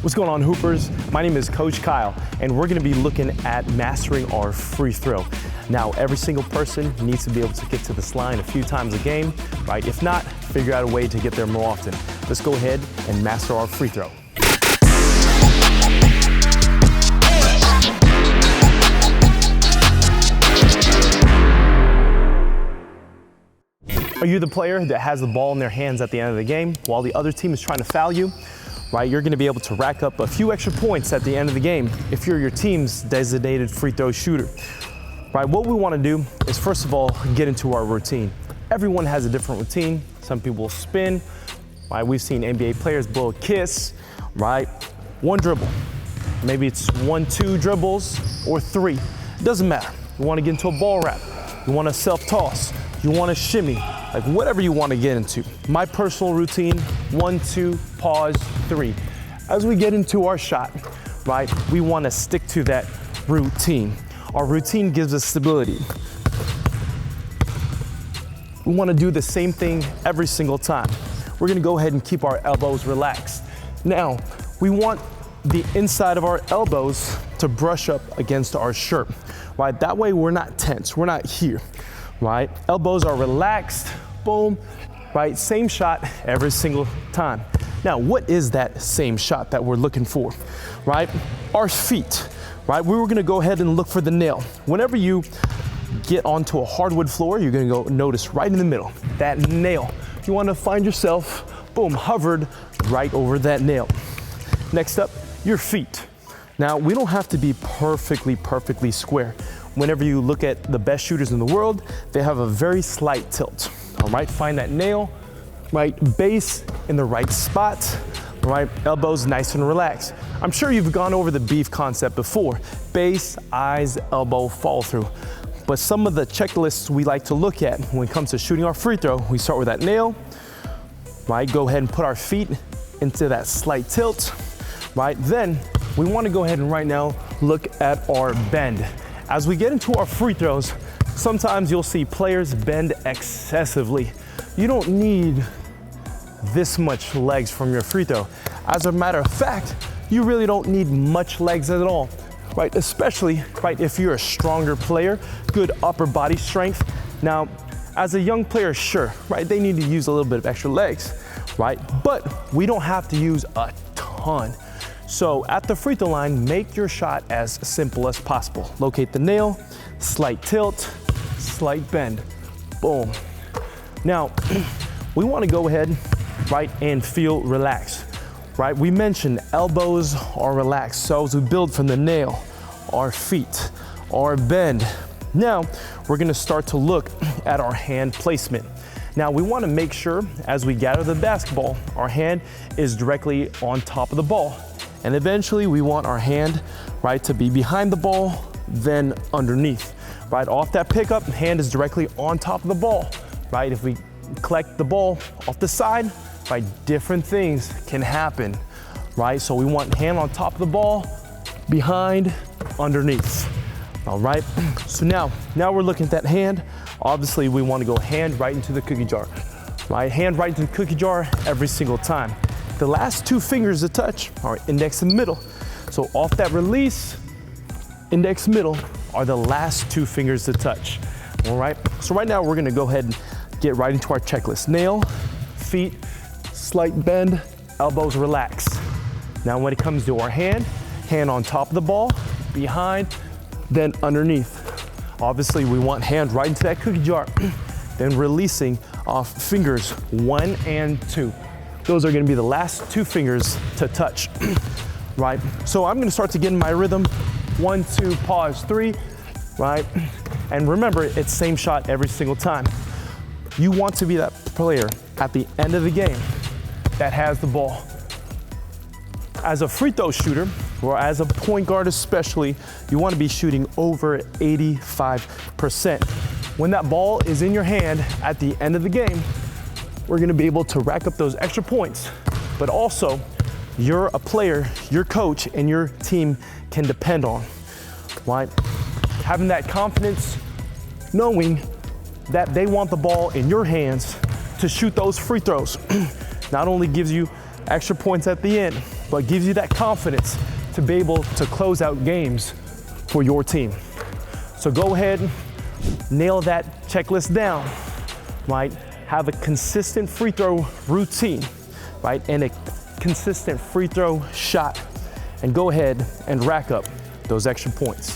What's going on, Hoopers? My name is Coach Kyle, and we're gonna be looking at mastering our free throw. Now, every single person needs to be able to get to this line a few times a game, right? If not, figure out a way to get there more often. Let's go ahead and master our free throw. Are you the player that has the ball in their hands at the end of the game while the other team is trying to foul you? Right, you're gonna be able to rack up a few extra points at the end of the game if you're your team's designated free throw shooter. Right, what we wanna do is first of all, get into our routine. Everyone has a different routine. Some people spin, right? We've seen NBA players blow a kiss, right? One dribble. Maybe it's 1-2 dribbles or 3. It doesn't matter. You wanna get into a ball wrap. You wanna self-toss. You wanna shimmy. Like whatever you wanna get into. My personal routine, 1, 2, pause, 3. As we get into our shot, right, we wanna stick to that routine. Our routine gives us stability. We wanna do the same thing every single time. We're gonna go ahead and keep our elbows relaxed. Now, we want the inside of our elbows to brush up against our shirt, right? That way we're not tense, we're not here, right? Elbows are relaxed, boom, right? Same shot every single time. Now, what is that same shot that we're looking for, right? Our feet, right? We were gonna go ahead and look for the nail. Whenever you get onto a hardwood floor, you're gonna go notice right in the middle, that nail. You wanna find yourself, boom, hovered right over that nail. Next up, your feet. Now, we don't have to be perfectly square. Whenever you look at the best shooters in the world, they have a very slight tilt. All right, find that nail, right base in the right spot, right elbows nice and relaxed. I'm sure you've gone over the beef concept before. Base, eyes, elbow, follow through. But some of the checklists we like to look at when it comes to shooting our free throw, we start with that nail, right? Go ahead and put our feet into that slight tilt, right? Then we wanna go ahead and right now look at our bend. As we get into our free throws, sometimes you'll see players bend excessively. You don't need this much legs from your free throw. As a matter of fact, you really don't need much legs at all, right? Especially, right, if you're a stronger player, good upper body strength. Now, as a young player, sure, right, they need to use a little bit of extra legs, right? But we don't have to use a ton. So at the free throw line, make your shot as simple as possible. Locate the nail, slight tilt, slight bend, boom. Now, we wanna go ahead, right, and feel relaxed, right? We mentioned elbows are relaxed, so as we build from the nail, our feet, our bend. Now, we're gonna start to look at our hand placement. Now, we wanna make sure, as we gather the basketball, our hand is directly on top of the ball. And eventually we want our hand, right, to be behind the ball, then underneath, right? Off that pickup, hand is directly on top of the ball, right? If we collect the ball off the side, right, different things can happen, right? So we want hand on top of the ball, behind, underneath, all right? So now we're looking at that hand. Obviously we want to go hand right into the cookie jar, right? Hand right into the cookie jar every single time. The last 2 fingers to touch are index and middle. So off that release, index, middle are the last 2 fingers to touch, all right? So right now we're gonna go ahead and get right into our checklist. Nail, feet, slight bend, elbows relaxed. Now when it comes to our hand on top of the ball, behind, then underneath. Obviously we want hand right into that cookie jar, then releasing off fingers 1 and 2. Those are gonna be the last 2 fingers to touch, right? So I'm gonna start to get in my rhythm. 1, 2, pause, 3, right? And remember, it's same shot every single time. You want to be that player at the end of the game that has the ball. As a free throw shooter, or as a point guard especially, you wanna be shooting over 85%. When that ball is in your hand at the end of the game, we're gonna be able to rack up those extra points, but also you're a player, your coach and your team can depend on, right? Having that confidence, knowing that they want the ball in your hands to shoot those free throws, not only gives you extra points at the end, but gives you that confidence to be able to close out games for your team. So go ahead, nail that checklist down, right? Have a consistent free throw routine, right? And a consistent free throw shot, and go ahead and rack up those extra points.